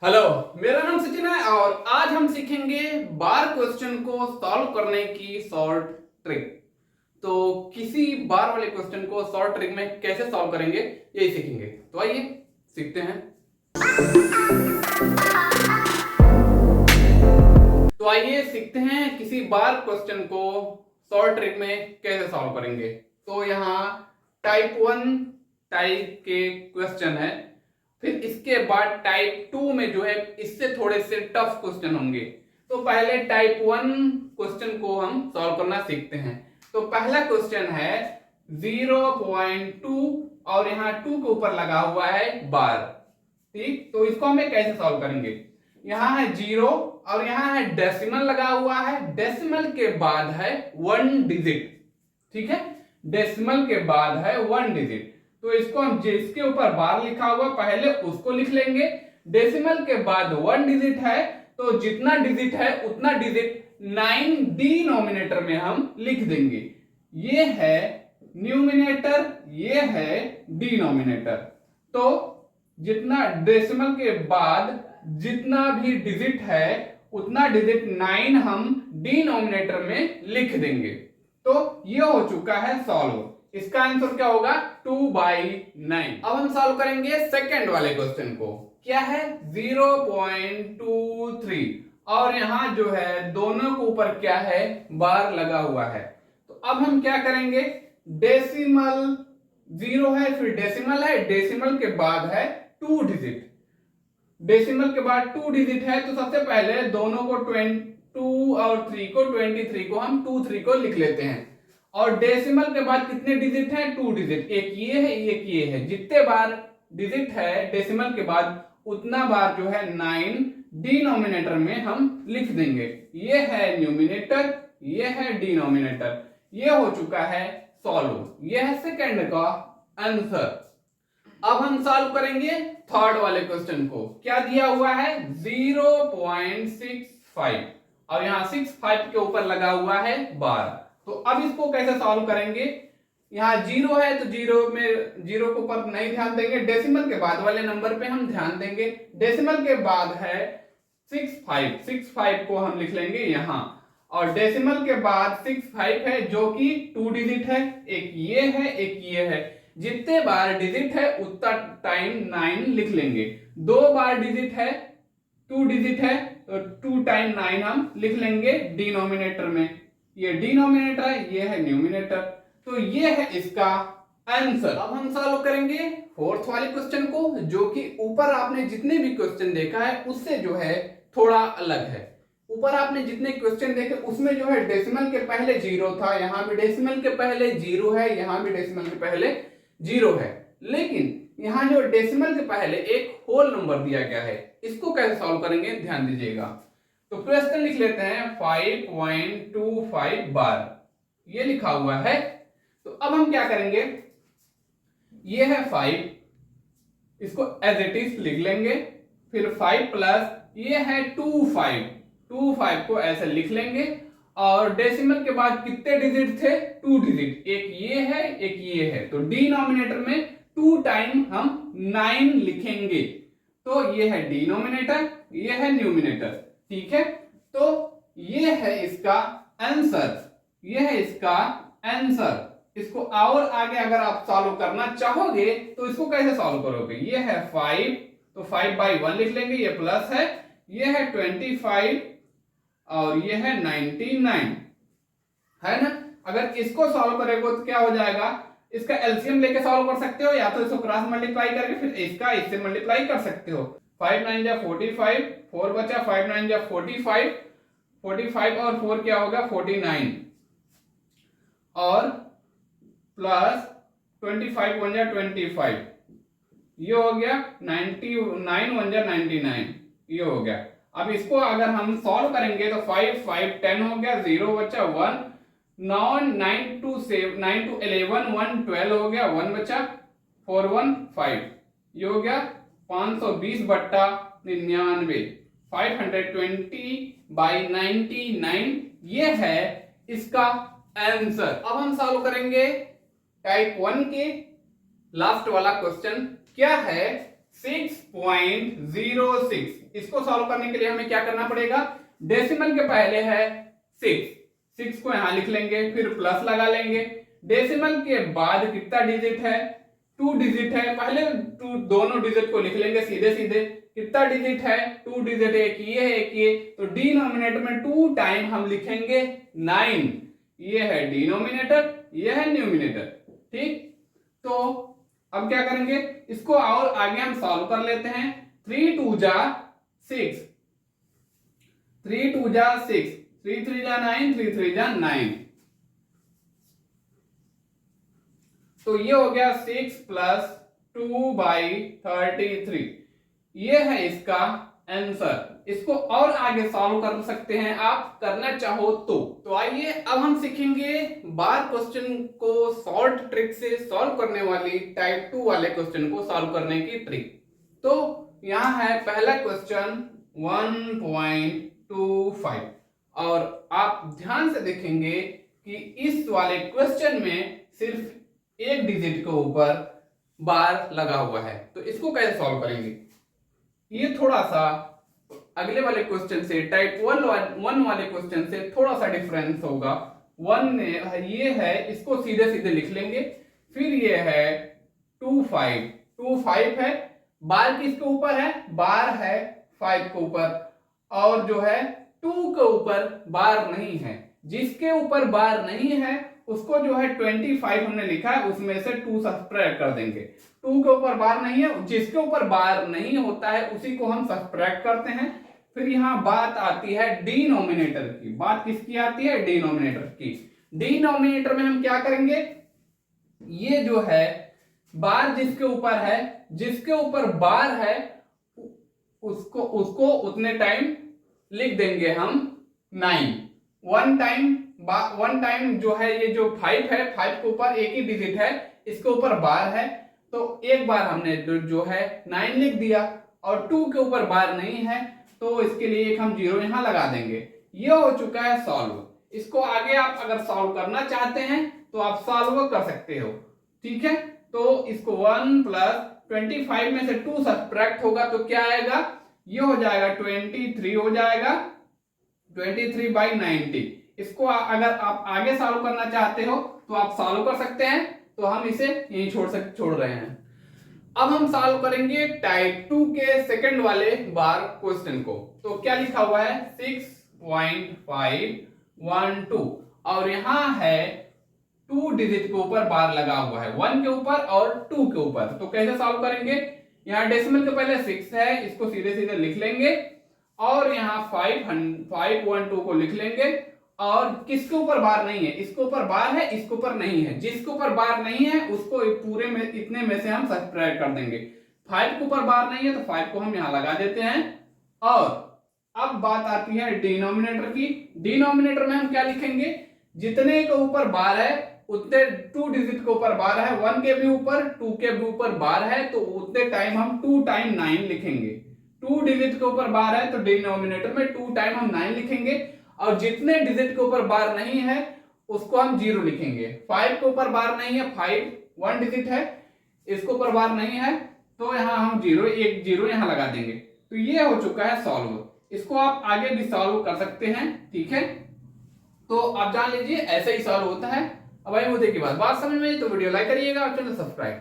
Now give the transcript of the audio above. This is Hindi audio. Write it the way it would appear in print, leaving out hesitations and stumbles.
हेलो, मेरा नाम सचिन है और आज हम सीखेंगे बार क्वेश्चन को सॉल्व करने की शॉर्ट ट्रिक। तो किसी बार वाले क्वेश्चन को शॉर्ट ट्रिक में कैसे सॉल्व करेंगे यही सीखेंगे। तो आइए सीखते हैं। तो आइए सीखते हैं किसी बार क्वेश्चन को शॉर्ट ट्रिक में कैसे सॉल्व करेंगे। तो यहाँ टाइप 1 टाइप के क्वेश्चन है, फिर इसके बाद टाइप 2 में जो है इससे थोड़े से टफ क्वेश्चन होंगे। तो पहले टाइप 1 क्वेश्चन को हम सॉल्व करना सीखते हैं। तो पहला क्वेश्चन है 0.2 और यहाँ 2 के ऊपर लगा हुआ है बार। ठीक, तो इसको हमें कैसे सॉल्व करेंगे। यहाँ है 0 और यहाँ है डेसिमल लगा हुआ है, डेसिमल के बाद है 1 डिजिट। ठीक है, डेसिमल के बाद है 1 डिजिट। तो इसको हम जिसके ऊपर बार लिखा हुआ पहले उसको लिख लेंगे। डेसिमल के बाद 1 डिजिट है तो जितना डिजिट है उतना डिजिट 9 डिनोमिनेटर में हम लिख देंगे। ये है न्यूमिनेटर, ये है डिनोमिनेटर। तो जितना डेसिमल के बाद जितना भी डिजिट है उतना डिजिट 9 हम डिनोमिनेटर में लिख देंगे। तो ये हो चुका है सॉल्व। इसका आंसर क्या होगा 2/9। अब हम सॉल्व करेंगे सेकंड वाले क्वेश्चन को। क्या है 0.23 और यहां जो है दोनों के ऊपर क्या है बार लगा हुआ है। तो अब हम क्या करेंगे, डेसिमल 0 है, फिर डेसिमल है, डेसिमल के बाद है 2 डिजिट। डेसिमल के बाद 2 डिजिट है तो सबसे पहले दोनों को 2 और 3 को 23 को हम 2 3 को लिख लेते हैं। और डेसिमल के बाद कितने डिजिट हैं 2 डिजिट, एक ये है एक ये है। जितने बार डिजिट है डेसिमल के बाद उतना बार जो है 9 डिनोमिनेटर में हम लिख देंगे। ये है न्यूमिनेटर, ये है डिनोमिनेटर। ये हो चुका है सॉल्व। ये है सेकंड का आंसर। अब हम सॉल्व करेंगे थर्ड वाले क्वेश्चन को। क्या दिया हुआ है 0.65 और यहाँ 65 के ऊपर लगा हुआ है बार। तो अब इसको कैसे सॉल्व करेंगे। यहाँ 0 है तो 0 के ऊपर नहीं ध्यान देंगे, डेसिमल के बाद वाले नंबर पे हम ध्यान देंगे। डेसिमल के बाद है 65 को हम लिख लेंगे यहाँ। और डेसिमल के बाद 65 है जो कि 2 डिजिट है, एक ये है एक ये है। जितने बार डिजिट है उतना टाइम 9 लिख लेंगे। 2 बार डिजिट है 2 डिजिट है तो 2 टाइम 9 हम लिख लेंगे डिनोमिनेटर में। ये डिनोमिनेटर है, ये है न्यूमिनेटर। तो ये है इसका आंसर। अब हम सॉल्व करेंगे फोर्थ वाले क्वेश्चन को, जो कि ऊपर आपने जितने भी क्वेश्चन देखा है उससे जो है थोड़ा अलग है। ऊपर आपने जितने क्वेश्चन देखे उसमें जो है डेसिमल के पहले 0 था, यहां भी डेसिमल के पहले 0 है, यहां भी डेसिमल के पहले 0 है। लेकिन यहां जो डेसिमल के पहले एक होल नंबर दिया गया है, इसको कैसे सॉल्व करेंगे ध्यान दीजिएगा। तो क्वेश्चन लिख लेते हैं 5.25 बार, ये लिखा हुआ है। तो अब हम क्या करेंगे, ये है 5, इसको एज इट इज लिख लेंगे। फिर 5 प्लस ये है 25 को ऐसे लिख लेंगे। और डेसिमल के बाद कितने डिजिट थे 2 डिजिट, एक ये है एक ये है। तो डिनोमिनेटर में 2 टाइम हम 9 लिखेंगे। तो ये है डिनोमिनेटर, ये है न्यूमिनेटर। ठीक है, तो ये है इसका आंसर, ये है इसका आंसर। इसको और आगे अगर आप सॉल्व करना चाहोगे तो इसको कैसे सॉल्व करोगे। ये है 5 तो 5/1 लिख लेंगे, ये प्लस है, ये है 25 और ये है 99 है ना। अगर इसको सॉल्व करेंगे तो क्या हो जाएगा, इसका एलसीएम लेके सॉल्व कर सकते हो या तो इसको क्रॉस मल्टीप्लाई करके फिर इसका इससे मल्टीप्लाई कर सकते हो। 5 9 जा 45, 4 बचा, 5 9 जा 45, 45 और 4 क्या होगा 49 और प्लस 25 1 जा 25, ये हो गया 99 1 जा 99, ये हो गया। अब इसको अगर हम सॉल्व करेंगे तो 5 5 10 हो गया, 0 बचा 1, 9 टू 11 1 12 हो गया, 1 बचा, 4 1 5, ये हो गया 520/99, 520/99। ये है इसका आंसर। अब हम सॉल्व करेंगे टाइप 1 के लास्ट वाला क्वेश्चन। क्या है 6.06। इसको सॉल्व करने के लिए हमें क्या करना पड़ेगा, डेसिमल के पहले है 6 को यहां लिख लेंगे, फिर प्लस लगा लेंगे। डेसिमल के बाद कितना डिजिट है, 2 डिजिट है, पहले दोनों डिजिट को लिख लेंगे सीधे सीधे। कितना डिजिट है, 2 डिजिट, एक ये है एक ये, तो डिनोमिनेटर में 2 टाइम हम लिखेंगे 9। ये है डिनोमिनेटर, ये है न्यूमिनेटर। ठीक, तो अब क्या करेंगे, इसको और आगे हम सॉल्व कर लेते हैं। 3 2 जा 6, 3 2 जा 6, 3 3 जा 9, 3 3 जा 9। तो ये हो गया 6 प्लस 2/33। ये है इसका आंसर। इसको और आगे सॉल्व कर सकते हैं आप, करना चाहो तो आइए अब हम सीखेंगे बार क्वेश्चन को शॉर्ट ट्रिक से सॉल्व करने वाली टाइप 2 वाले क्वेश्चन को सॉल्व करने की ट्रिक। तो यहां है पहला क्वेश्चन 1.25, और आप ध्यान से देखेंगे कि इस वाले क्वेश्चन में सिर्फ एक डिजिट के ऊपर बार लगा हुआ है। तो इसको कैसे सॉल्व करेंगे, ये थोड़ा सा अगले वाले क्वेश्चन से, टाइप 1 वाले क्वेश्चन से थोड़ा सा डिफरेंस होगा। 1 ने ये है, इसको सीधे सीधे लिख लेंगे। फिर ये है 25 है, बार किसके ऊपर है, बार है 5 के ऊपर, और जो है 2 के ऊपर बार नहीं है। जिसके ऊपर बार नहीं है उसको जो है 25 हमने लिखा है, उसमें से 2 सब्ट्रैक्ट कर देंगे। 2 के ऊपर बार नहीं है, जिसके ऊपर बार नहीं होता है उसी को हम सब्ट्रैक्ट करते हैं। फिर यहां बात आती है डिनोमिनेटर की। बात किसकी आती है, डिनोमिनेटर की। डिनोमिनेटर में हम क्या करेंगे, ये जो है बार जिसके ऊपर है, जिसके ऊपर बार है उसको उतने टाइम लिख देंगे हम 9। वन टाइम जो है, ये जो 5 है, 5 के ऊपर एक ही डिजिट है, इसके ऊपर बार है, तो एक बार हमने जो है 9 लिख दिया, और 2 के ऊपर बार नहीं है तो इसके लिए एक हम 0 यहां लगा देंगे। ये हो चुका है सॉल्व। इसको आगे आप अगर सॉल्व करना चाहते हैं तो आप सॉल्व कर सकते हो। ठीक है, तो इसको 1 प्लस 25 में से 2 सब्ट्रैक्ट होगा तो क्या आएगा, ये हो जाएगा 23 हो जाएगा, 23/90। इसको अगर आप आगे सॉल्व करना चाहते हो तो आप सॉल्व कर सकते हैं, तो हम इसे यहीं छोड़ रहे हैं। अब हम सॉल्व करेंगे टाइप 2 के सेकंड वाले बार क्वेश्चन को। तो क्या लिखा हुआ है, 6.512, और यहां है 2 डिजिट के ऊपर बार लगा हुआ है, 1 के ऊपर और 2 के ऊपर। तो कैसे सॉल्व करेंगे, यहां डेसिमल के पहले 6 है, इसको सीधे सीधे लिख लेंगे, और यहां 512 को लिख लेंगे, और किसके ऊपर बार नहीं है, इसके ऊपर बार है, इसके ऊपर नहीं है। जिसके ऊपर बार नहीं है उसको पूरे में इतने में से हम सब्ट्रैक्ट कर देंगे। 5 के ऊपर बार नहीं है तो 5 को हम यहां लगा देते हैं। और अब बात आती है डिनोमिनेटर की। डिनोमिनेटर में हम क्या लिखेंगे, जितने के ऊपर बार है उतने 2 डिजिट के ऊपर बार है, 1 के भी ऊपर 2 के भी ऊपर बार है, तो उतने टाइम हम 2 टाइम 9 लिखेंगे। 2 डिजिट के ऊपर बार है तो डिनोमिनेटर में 2 टाइम हम 9 लिखेंगे, और जितने डिजिट के ऊपर बार नहीं है उसको हम 0 लिखेंगे। 5 के ऊपर बार नहीं है, 5 1 डिजिट है, इसके ऊपर बार नहीं है, तो यहां हम 0 एक 0 यहां लगा देंगे। तो ये हो चुका है सॉल्व। इसको आप आगे भी सॉल्व कर सकते हैं। ठीक है, तो आप जान लीजिए ऐसे ही सॉल्व होता है। अब आई मुद्दे की बात समझ में आई तो वीडियो लाइक करिएगा और चैनल सब्सक्राइब।